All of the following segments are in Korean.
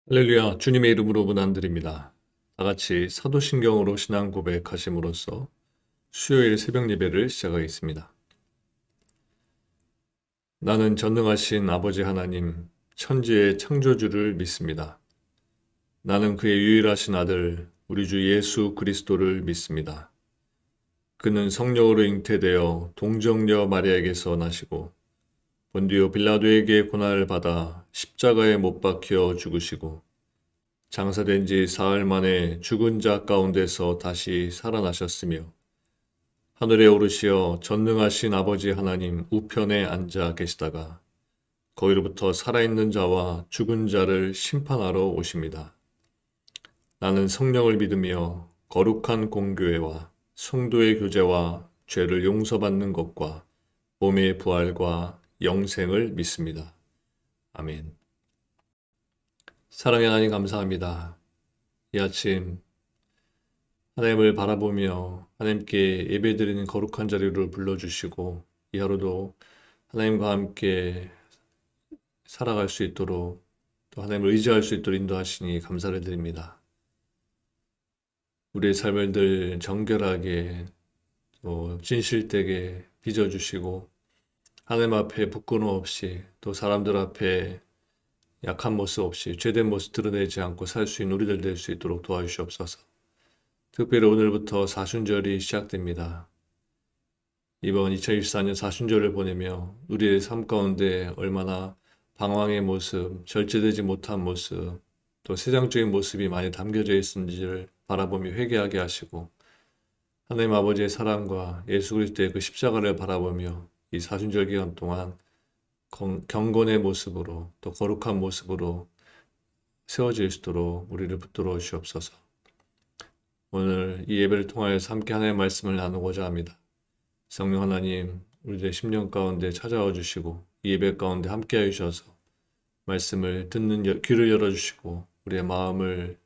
할렐루야, 주님의 이름으로 문안드립니다. 다 같이 사도신경으로 신앙 고백하심으로써 수요일 새벽 예배를 시작하겠습니다. 나는 전능하신 아버지 하나님, 천지의 창조주를 믿습니다. 나는 그의 유일하신 아들, 우리 주 예수 그리스도를 믿습니다. 그는 성령으로 잉태되어 동정녀 마리아에게서 나시고 본디오 빌라도에게 고난을 받아 십자가에 못 박혀 죽으시고 장사된 지 사흘 만에 죽은 자 가운데서 다시 살아나셨으며 하늘에 오르시어 전능하신 아버지 하나님 우편에 앉아 계시다가 거기로부터 살아있는 자와 죽은 자를 심판하러 오십니다. 나는 성령을 믿으며 거룩한 공교회와 성도의 교제와 죄를 용서받는 것과 몸의 부활과 영생을 믿습니다. 아멘. 사랑의 하나님 감사합니다. 이 아침 하나님을 바라보며 하나님께 예배드리는 거룩한 자리를 불러주시고 이 하루도 하나님과 함께 살아갈 수 있도록 또 하나님을 의지할 수 있도록 인도하시니 감사를 드립니다. 우리의 삶을 늘 정결하게 또 진실되게 빚어주시고 하나님 앞에 부끄러움 없이 또 사람들 앞에 약한 모습 없이 죄된 모습 드러내지 않고 살 수 있는 우리들 될 수 있도록 도와주시옵소서. 특별히 오늘부터 사순절이 시작됩니다. 이번 2024년 사순절을 보내며 우리의 삶 가운데 얼마나 방황의 모습, 절제되지 못한 모습, 또 세상적인 모습이 많이 담겨져 있는지를 바라보며 회개하게 하시고 하나님 아버지의 사랑과 예수 그리스도의 그 십자가를 바라보며 이 사순절 기간 동안 경건의 모습으로 또 거룩한 모습으로 세워질 수 있도록 우리를 붙들어 주시옵소서. 오늘 이 예배를 통하여서 함께 하나님의 말씀을 나누고자 합니다. 성령 하나님, 우리들의 심령 가운데 찾아와 주시고 이 예배 가운데 함께해 주셔서 말씀을 듣는 귀를 열어주시고 우리의 마음을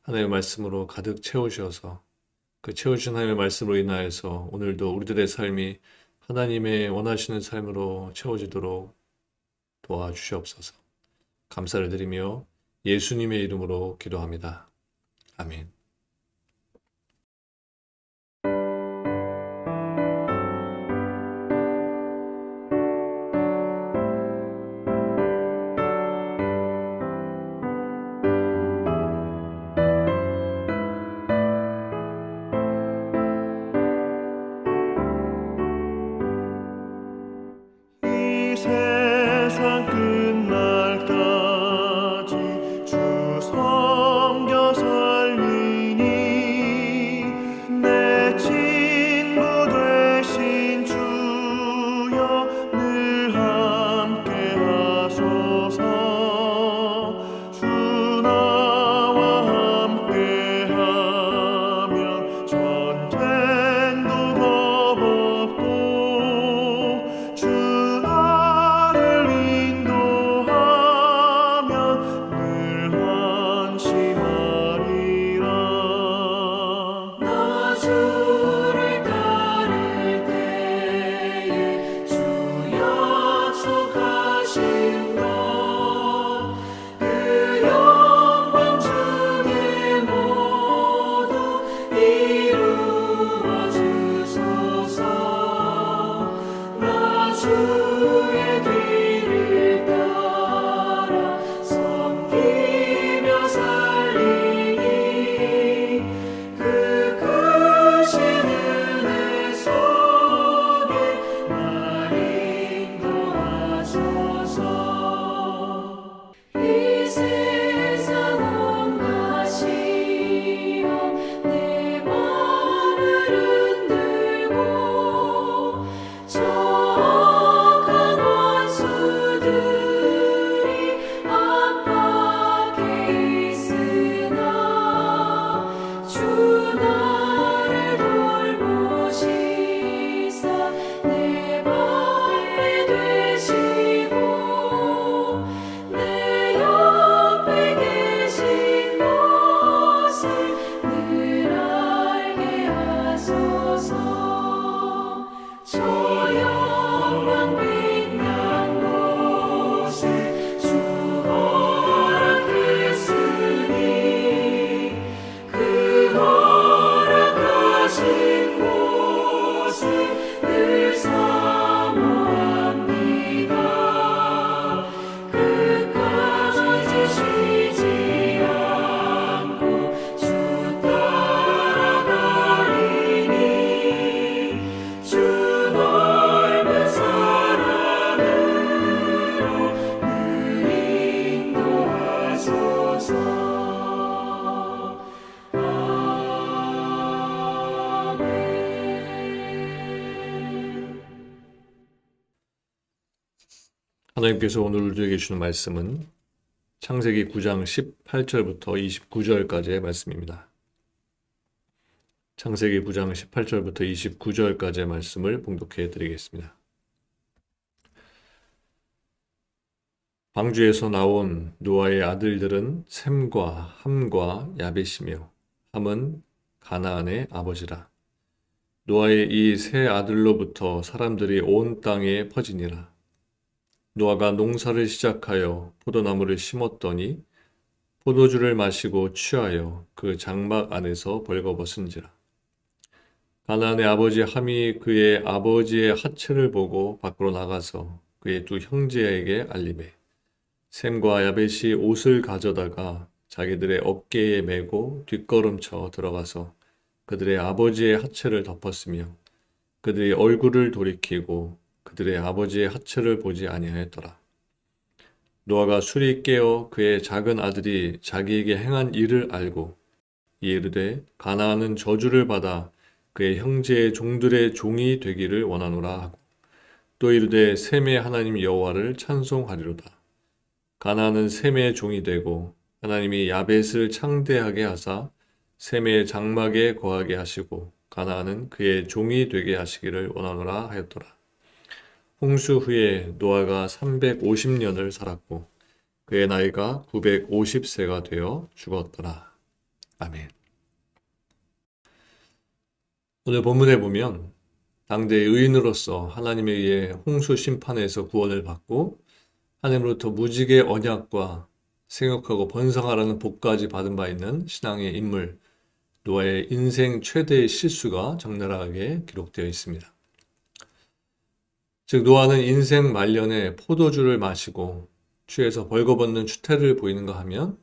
하나님의 말씀으로 가득 채우셔서 그 채우신 하나님의 말씀으로 인하여서 오늘도 우리들의 삶이 하나님의 원하시는 삶으로 채워지도록 도와주시옵소서. 감사를 드리며 예수님의 이름으로 기도합니다. 아멘. 이 세상 끝날까지 주 섬겨 살리 하나님께서 오늘 우리에게 주는 말씀은 창세기 9장 18절부터 29절까지의 말씀입니다. 창세기 9장 18절부터 29절까지의 말씀을 봉독해 드리겠습니다. 방주에서 나온 노아의 아들들은 셈과 함과 야벳이며 함은 가나안의 아버지라. 노아의 이 세 아들로부터 사람들이 온 땅에 퍼지니라. 노아가 농사를 시작하여 포도나무를 심었더니 포도주를 마시고 취하여 그 장막 안에서 벌거벗은지라. 가나안의 아버지 함이 그의 아버지의 하체를 보고 밖으로 나가서 그의 두 형제에게 알리매 셈과 야벳이 옷을 가져다가 자기들의 어깨에 메고 뒷걸음쳐 들어가서 그들의 아버지의 하체를 덮었으며 그들의 얼굴을 돌이키고 그들의 아버지의 하체를 보지 아니하였더라. 노아가 술이 깨어 그의 작은 아들이 자기에게 행한 일을 알고 이르되 가나안은 저주를 받아 그의 형제의 종들의 종이 되기를 원하노라 하고 또 이르되 셈의 하나님 여호와를 찬송하리로다. 가나안은 셈의 종이 되고 하나님이 야벳을 창대하게 하사 셈의 장막에 거하게 하시고 가나안은 그의 종이 되게 하시기를 원하노라 하였더라. 홍수 후에 노아가 350년을 살았고 그의 나이가 950세가 되어 죽었더라. 아멘. 오늘 본문에 보면 당대의 의인으로서 하나님에 의해 홍수 심판에서 구원을 받고 하나님으로부터 무지개 언약과 생육하고 번성하라는 복까지 받은 바 있는 신앙의 인물 노아의 인생 최대의 실수가 적나라하게 기록되어 있습니다. 즉 노아는 인생 말년에 포도주를 마시고 취해서 벌거벗는 추태를 보이는가 하면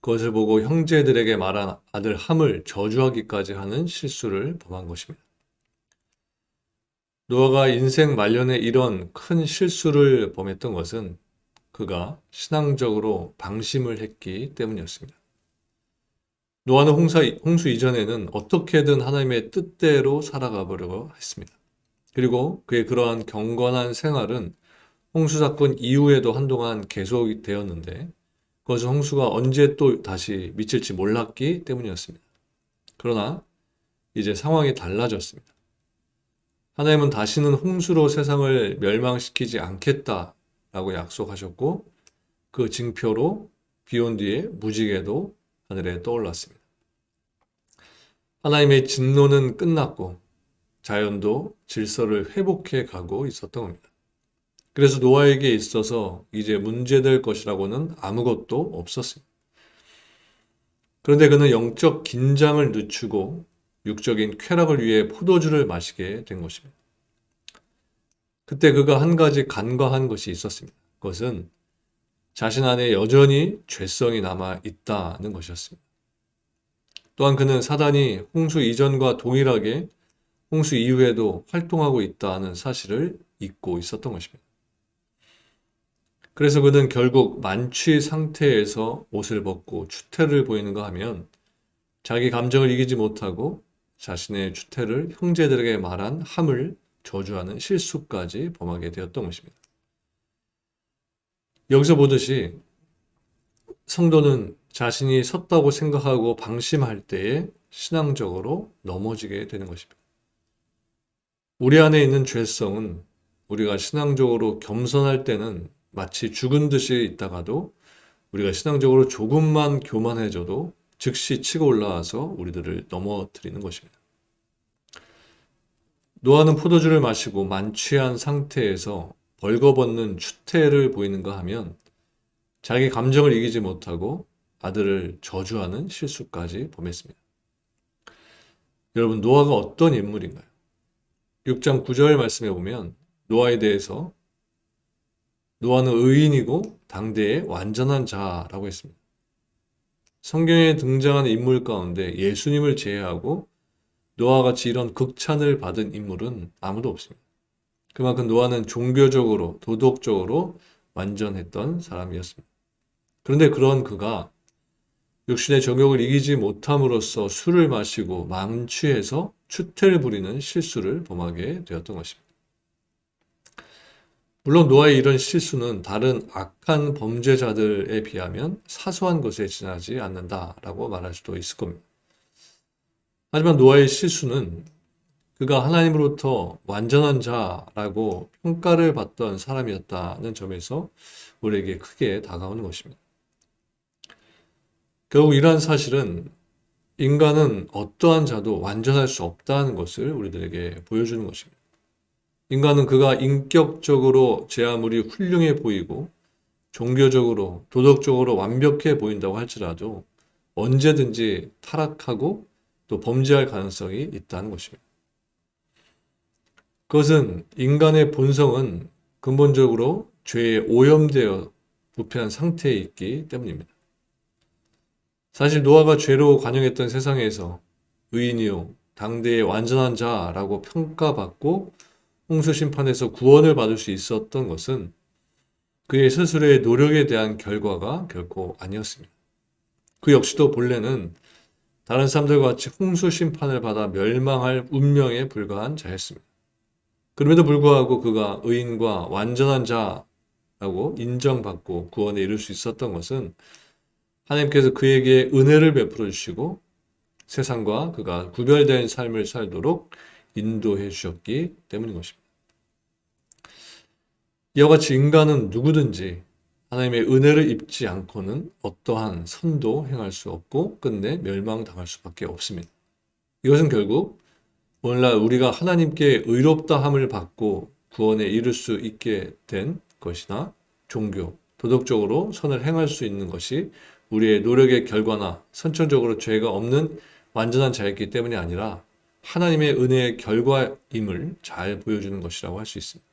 그것을 보고 형제들에게 말한 아들 함을 저주하기까지 하는 실수를 범한 것입니다. 노아가 인생 말년에 이런 큰 실수를 범했던 것은 그가 신앙적으로 방심을 했기 때문이었습니다. 노아는 홍수 이전에는 어떻게든 하나님의 뜻대로 살아가 보려고 했습니다. 그리고 그의 그러한 경건한 생활은 홍수 사건 이후에도 한동안 계속되었는데 그것은 홍수가 언제 또 다시 미칠지 몰랐기 때문이었습니다. 그러나 이제 상황이 달라졌습니다. 하나님은 다시는 홍수로 세상을 멸망시키지 않겠다라고 약속하셨고 그 징표로 비온 뒤에 무지개도 하늘에 떠올랐습니다. 하나님의 진노는 끝났고 자연도 질서를 회복해 가고 있었던 겁니다. 그래서 노아에게 있어서 이제 문제될 것이라고는 아무것도 없었습니다. 그런데 그는 영적 긴장을 늦추고 육적인 쾌락을 위해 포도주를 마시게 된 것입니다. 그때 그가 한 가지 간과한 것이 있었습니다. 그것은 자신 안에 여전히 죄성이 남아 있다는 것이었습니다. 또한 그는 사단이 홍수 이전과 동일하게 홍수 이후에도 활동하고 있다는 사실을 잊고 있었던 것입니다. 그래서 그는 결국 만취 상태에서 옷을 벗고 추태를 보이는가 하면 자기 감정을 이기지 못하고 자신의 추태를 형제들에게 말한 함을 저주하는 실수까지 범하게 되었던 것입니다. 여기서 보듯이 성도는 자신이 섰다고 생각하고 방심할 때에 신앙적으로 넘어지게 되는 것입니다. 우리 안에 있는 죄성은 우리가 신앙적으로 겸손할 때는 마치 죽은 듯이 있다가도 우리가 신앙적으로 조금만 교만해져도 즉시 치고 올라와서 우리들을 넘어뜨리는 것입니다. 노아는 포도주를 마시고 만취한 상태에서 벌거벗는 추태를 보이는가 하면 자기 감정을 이기지 못하고 아들을 저주하는 실수까지 범했습니다. 여러분, 노아가 어떤 인물인가요? 6장 9절 말씀에 보면 노아에 대해서 노아는 의인이고 당대의 완전한 자라고 했습니다. 성경에 등장하는 인물 가운데 예수님을 제외하고 노아와 같이 이런 극찬을 받은 인물은 아무도 없습니다. 그만큼 노아는 종교적으로 도덕적으로 완전했던 사람이었습니다. 그런데 그런 그가 육신의 정욕을 이기지 못함으로써 술을 마시고 만취해서 추태를 부리는 실수를 범하게 되었던 것입니다. 물론 노아의 이런 실수는 다른 악한 범죄자들에 비하면 사소한 것에 지나지 않는다라고 말할 수도 있을 겁니다. 하지만 노아의 실수는 그가 하나님으로부터 완전한 자라고 평가를 받던 사람이었다는 점에서 우리에게 크게 다가오는 것입니다. 결국 이러한 사실은 인간은 어떠한 자도 완전할 수 없다는 것을 우리들에게 보여주는 것입니다. 인간은 그가 인격적으로 제 아무리 훌륭해 보이고 종교적으로 도덕적으로 완벽해 보인다고 할지라도 언제든지 타락하고 또 범죄할 가능성이 있다는 것입니다. 그것은 인간의 본성은 근본적으로 죄에 오염되어 부패한 상태에 있기 때문입니다. 사실 노아가 죄로 관영했던 세상에서 의인이요 당대의 완전한 자라고 평가받고 홍수 심판에서 구원을 받을 수 있었던 것은 그의 스스로의 노력에 대한 결과가 결코 아니었습니다. 그 역시도 본래는 다른 사람들과 같이 홍수 심판을 받아 멸망할 운명에 불과한 자였습니다. 그럼에도 불구하고 그가 의인과 완전한 자라고 인정받고 구원에 이를 수 있었던 것은 하나님께서 그에게 은혜를 베풀어 주시고 세상과 그가 구별된 삶을 살도록 인도해 주셨기 때문인 것입니다. 이와 같이 인간은 누구든지 하나님의 은혜를 입지 않고는 어떠한 선도 행할 수 없고 끝내 멸망당할 수밖에 없습니다. 이것은 결국 오늘날 우리가 하나님께 의롭다함을 받고 구원에 이를 수 있게 된 것이나 종교, 도덕적으로 선을 행할 수 있는 것이 우리의 노력의 결과나 선천적으로 죄가 없는 완전한 자였기 때문이 아니라 하나님의 은혜의 결과임을 잘 보여주는 것이라고 할 수 있습니다.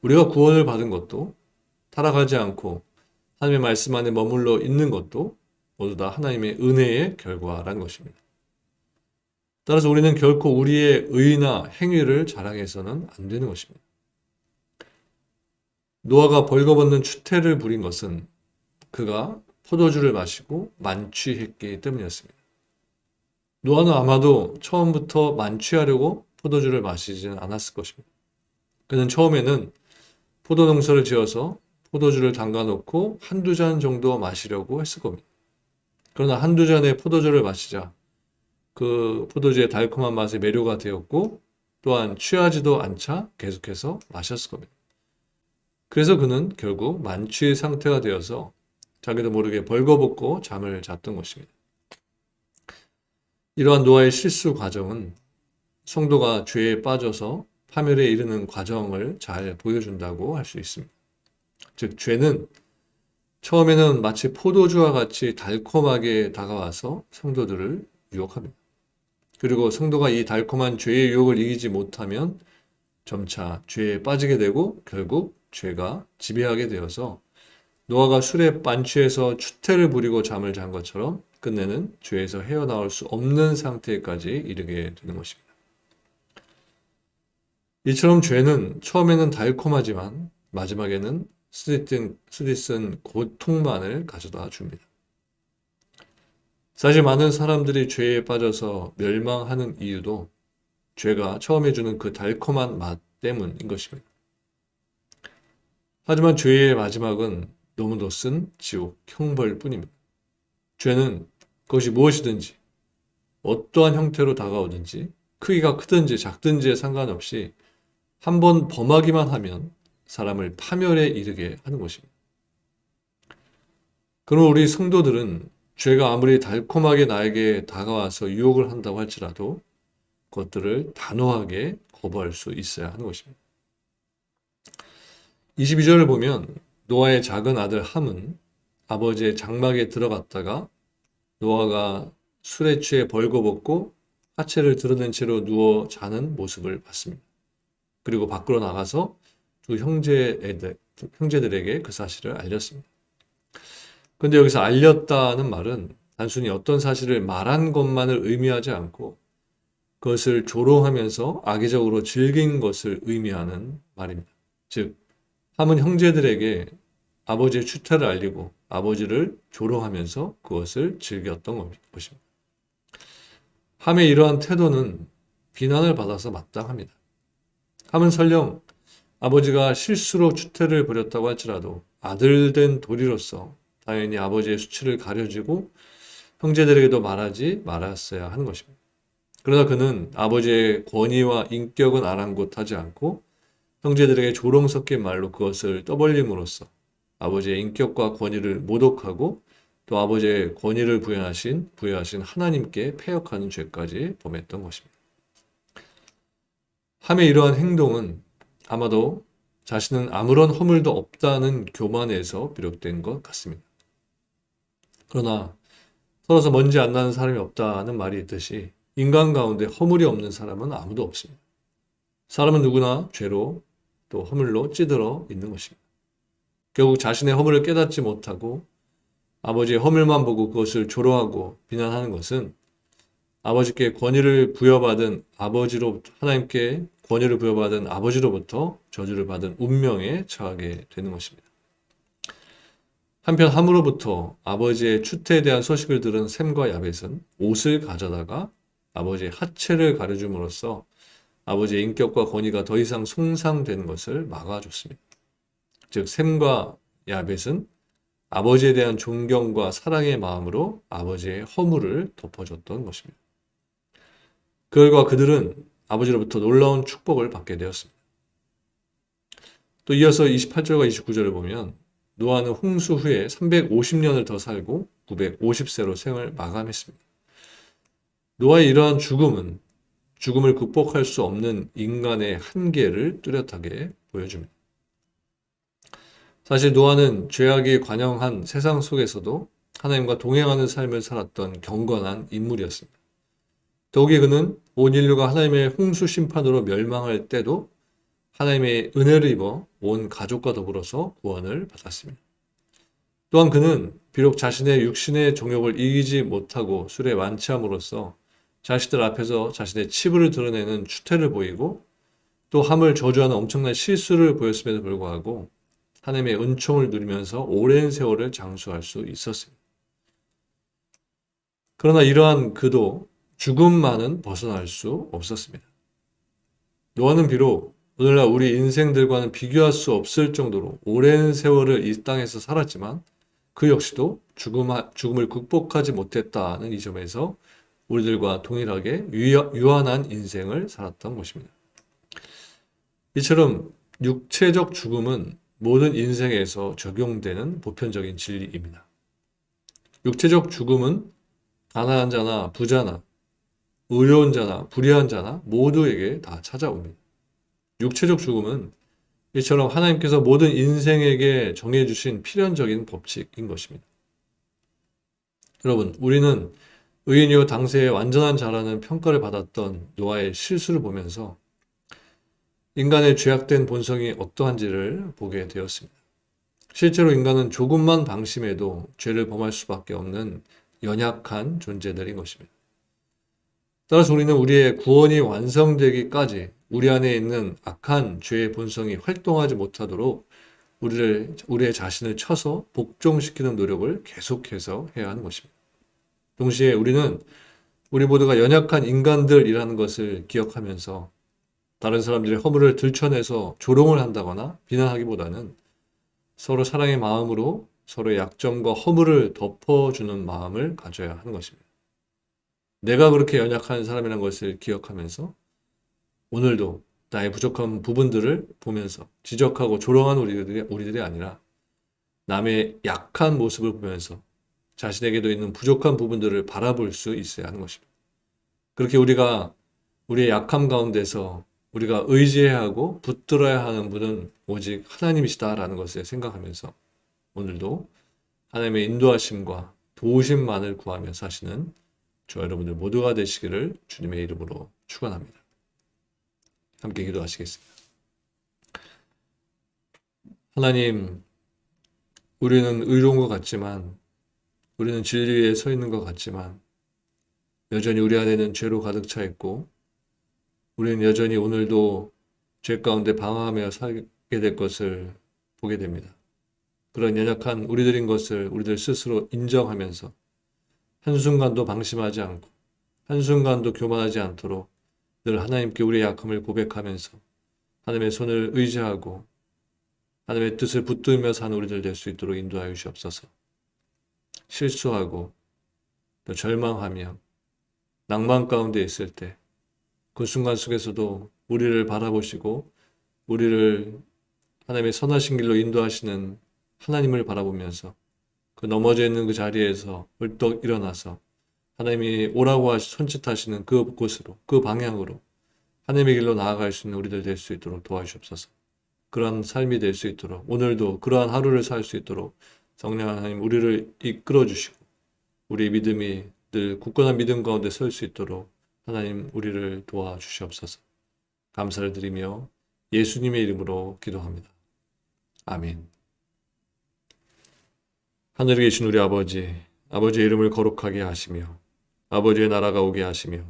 우리가 구원을 받은 것도 타락하지 않고 하나님의 말씀 안에 머물러 있는 것도 모두 다 하나님의 은혜의 결과라는 것입니다. 따라서 우리는 결코 우리의 의나 행위를 자랑해서는 안 되는 것입니다. 노아가 벌거벗는 추태를 부린 것은 그가 포도주를 마시고 만취했기 때문이었습니다. 노아는 아마도 처음부터 만취하려고 포도주를 마시지는 않았을 것입니다. 그는 처음에는 포도 농사를 지어서 포도주를 담가놓고 한두 잔 정도 마시려고 했을 겁니다. 그러나 한두 잔의 포도주를 마시자 그 포도주의 달콤한 맛에 매료가 되었고 또한 취하지도 않자 계속해서 마셨을 겁니다. 그래서 그는 결국 만취의 상태가 되어서 자기도 모르게 벌거벗고 잠을 잤던 것입니다. 이러한 노아의 실수 과정은 성도가 죄에 빠져서 파멸에 이르는 과정을 잘 보여준다고 할 수 있습니다. 즉, 죄는 처음에는 마치 포도주와 같이 달콤하게 다가와서 성도들을 유혹합니다. 그리고 성도가 이 달콤한 죄의 유혹을 이기지 못하면 점차 죄에 빠지게 되고 결국 죄가 지배하게 되어서 노아가 술에 만취해서 추태를 부리고 잠을 잔 것처럼 끝내는 죄에서 헤어나올 수 없는 상태까지 이르게 되는 것입니다. 이처럼 죄는 처음에는 달콤하지만 마지막에는 쓰디쓴 고통만을 가져다 줍니다. 사실 많은 사람들이 죄에 빠져서 멸망하는 이유도 죄가 처음에 주는 그 달콤한 맛 때문인 것입니다. 하지만 죄의 마지막은 너무도 쓴 지옥, 형벌뿐입니다. 죄는 그것이 무엇이든지 어떠한 형태로 다가오든지 크기가 크든지 작든지에 상관없이 한번 범하기만 하면 사람을 파멸에 이르게 하는 것입니다. 그럼 우리 성도들은 죄가 아무리 달콤하게 나에게 다가와서 유혹을 한다고 할지라도 그것들을 단호하게 거부할 수 있어야 하는 것입니다. 22절을 보면 노아의 작은 아들 함은 아버지의 장막에 들어갔다가 노아가 술에 취해 벌거벗고 하체를 드러낸 채로 누워 자는 모습을 봤습니다. 그리고 밖으로 나가서 두 형제들에게 그 사실을 알렸습니다. 그런데 여기서 알렸다는 말은 단순히 어떤 사실을 말한 것만을 의미하지 않고 그것을 조롱하면서 악의적으로 즐긴 것을 의미하는 말입니다. 즉, 함은 형제들에게 아버지의 추태를 알리고 아버지를 조롱하면서 그것을 즐겼던 것입니다. 함의 이러한 태도는 비난을 받아서 마땅합니다. 함은 설령 아버지가 실수로 추태를 벌였다고 할지라도 아들된 도리로서 당연히 아버지의 수치를 가려주고 형제들에게도 말하지 말았어야 하는 것입니다. 그러나 그는 아버지의 권위와 인격은 아랑곳하지 않고 형제들에게 조롱 섞인 말로 그것을 떠벌림으로써 아버지의 인격과 권위를 모독하고 또 아버지의 권위를 부여하신 하나님께 패역하는 죄까지 범했던 것입니다. 함의 이러한 행동은 아마도 자신은 아무런 허물도 없다는 교만에서 비롯된 것 같습니다. 그러나 서러서 먼지 안 나는 사람이 없다는 말이 있듯이 인간 가운데 허물이 없는 사람은 아무도 없습니다. 사람은 누구나 죄로 또 허물로 찌들어 있는 것입니다. 결국 자신의 허물을 깨닫지 못하고 아버지의 허물만 보고 그것을 조롱하고 비난하는 것은 아버지께 권위를 부여받은 하나님께 권위를 부여받은 아버지로부터 저주를 받은 운명에 처하게 되는 것입니다. 한편 함으로부터 아버지의 추태에 대한 소식을 들은 셈과 야벳은 옷을 가져다가 아버지의 하체를 가려줌으로써 아버지의 인격과 권위가 더 이상 손상되는 것을 막아줬습니다. 즉 셈과 야벳은 아버지에 대한 존경과 사랑의 마음으로 아버지의 허물을 덮어줬던 것입니다. 그 결과 그들은 아버지로부터 놀라운 축복을 받게 되었습니다. 또 이어서 28절과 29절을 보면 노아는 홍수 후에 350년을 더 살고 950세로 생을 마감했습니다. 노아의 이러한 죽음은 죽음을 극복할 수 없는 인간의 한계를 뚜렷하게 보여줍니다. 사실 노아는 죄악이 관영한 세상 속에서도 하나님과 동행하는 삶을 살았던 경건한 인물이었습니다. 더욱이 그는 온 인류가 하나님의 홍수 심판으로 멸망할 때도 하나님의 은혜를 입어 온 가족과 더불어서 구원을 받았습니다. 또한 그는 비록 자신의 육신의 정욕을 이기지 못하고 술에 만취함으로써 자식들 앞에서 자신의 치부를 드러내는 추태를 보이고 또 함을 저주하는 엄청난 실수를 보였음에도 불구하고 하나님의 은총을 누리면서 오랜 세월을 장수할 수 있었습니다. 그러나 이러한 그도 죽음만은 벗어날 수 없었습니다. 노아는 비록 오늘날 우리 인생들과는 비교할 수 없을 정도로 오랜 세월을 이 땅에서 살았지만 그 역시도 죽음을 극복하지 못했다는 이 점에서 우리들과 동일하게 유한한 인생을 살았던 것입니다. 이처럼 육체적 죽음은 모든 인생에서 적용되는 보편적인 진리입니다. 육체적 죽음은 가난한 자나 부자나 의로운 자나 불의한 자나 모두에게 다 찾아옵니다. 육체적 죽음은 이처럼 하나님께서 모든 인생에게 정해주신 필연적인 법칙인 것입니다. 여러분, 우리는 의인이요 당세의 완전한 자라는 평가를 받았던 노아의 실수를 보면서 인간의 죄악된 본성이 어떠한지를 보게 되었습니다. 실제로 인간은 조금만 방심해도 죄를 범할 수밖에 없는 연약한 존재들인 것입니다. 따라서 우리는 우리의 구원이 완성되기까지 우리 안에 있는 악한 죄의 본성이 활동하지 못하도록 우리의 자신을 쳐서 복종시키는 노력을 계속해서 해야 하는 것입니다. 동시에 우리는 우리 모두가 연약한 인간들이라는 것을 기억하면서 다른 사람들의 허물을 들춰내서 조롱을 한다거나 비난하기보다는 서로 사랑의 마음으로 서로의 약점과 허물을 덮어주는 마음을 가져야 하는 것입니다. 내가 그렇게 연약한 사람이라는 것을 기억하면서 오늘도 나의 부족한 부분들을 보면서 지적하고 조롱하는 우리들이 아니라 남의 약한 모습을 보면서 자신에게도 있는 부족한 부분들을 바라볼 수 있어야 하는 것입니다. 그렇게 우리가 우리의 약함 가운데서 우리가 의지해야 하고 붙들어야 하는 분은 오직 하나님이시다라는 것을 생각하면서 오늘도 하나님의 인도하심과 도우심만을 구하며 사시는 저 여러분들 모두가 되시기를 주님의 이름으로 축원합니다. 함께 기도하시겠습니다. 하나님, 우리는 의로운 것 같지만 우리는 진리에 서 있는 것 같지만 여전히 우리 안에는 죄로 가득 차 있고 우리는 여전히 오늘도 죄 가운데 방황하며 살게 될 것을 보게 됩니다. 그런 연약한 우리들인 것을 우리들 스스로 인정하면서 한순간도 방심하지 않고 한순간도 교만하지 않도록 늘 하나님께 우리의 약함을 고백하면서 하나님의 손을 의지하고 하나님의 뜻을 붙들며 사는 우리들 될 수 있도록 인도하여 주옵소서. 실수하고 또 절망하며 낭만 가운데 있을 때 그 순간 속에서도 우리를 바라보시고 우리를 하나님의 선하신 길로 인도하시는 하나님을 바라보면서 그 넘어져 있는 그 자리에서 벌떡 일어나서 하나님이 오라고 손짓하시는 그곳으로, 그 방향으로 하나님의 길로 나아갈 수 있는 우리들 될 수 있도록 도와주옵소서. 그러한 삶이 될 수 있도록, 오늘도 그러한 하루를 살 수 있도록 성령 하나님 우리를 이끌어 주시고 우리 믿음이 늘 굳건한 믿음 가운데 설 수 있도록 하나님 우리를 도와주시옵소서. 감사를 드리며 예수님의 이름으로 기도합니다. 아멘. 하늘에 계신 우리 아버지, 아버지의 이름을 거룩하게 하시며 아버지의 나라가 오게 하시며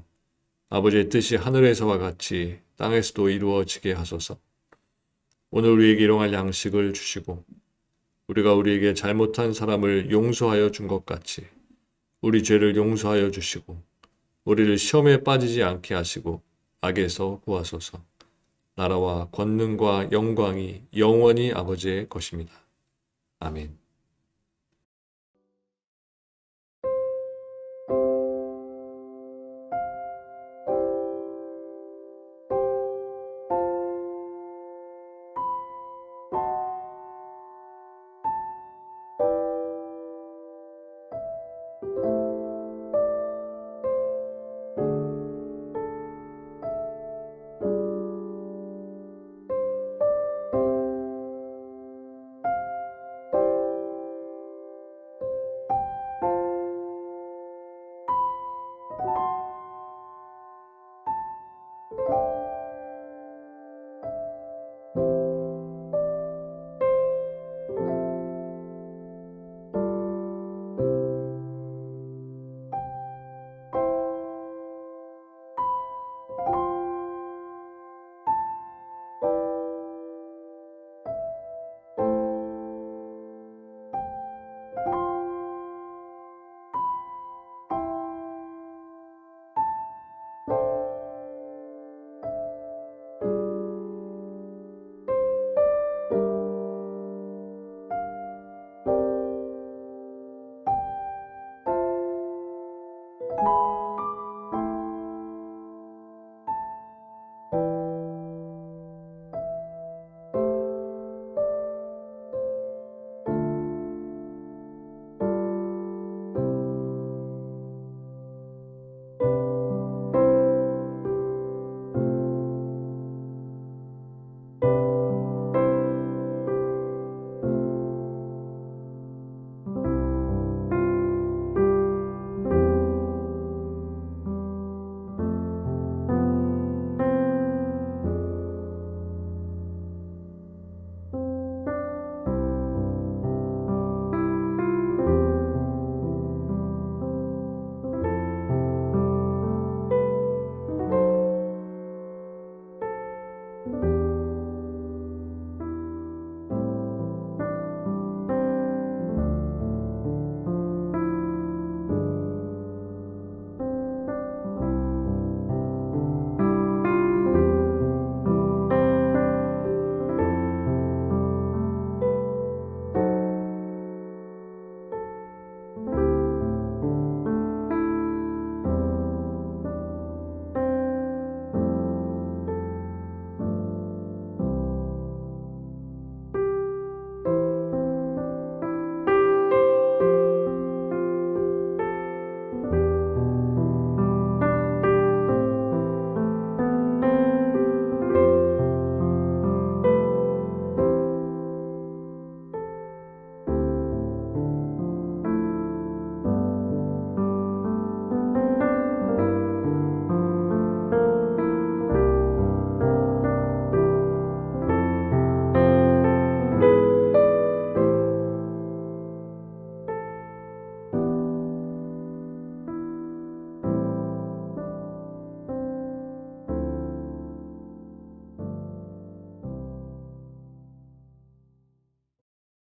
아버지의 뜻이 하늘에서와 같이 땅에서도 이루어지게 하소서. 오늘 우리에게 일용할 양식을 주시고 우리가 우리에게 잘못한 사람을 용서하여 준 것 같이 우리 죄를 용서하여 주시고 우리를 시험에 빠지지 않게 하시고 악에서 구하소서. 나라와 권능과 영광이 영원히 아버지의 것입니다. 아멘.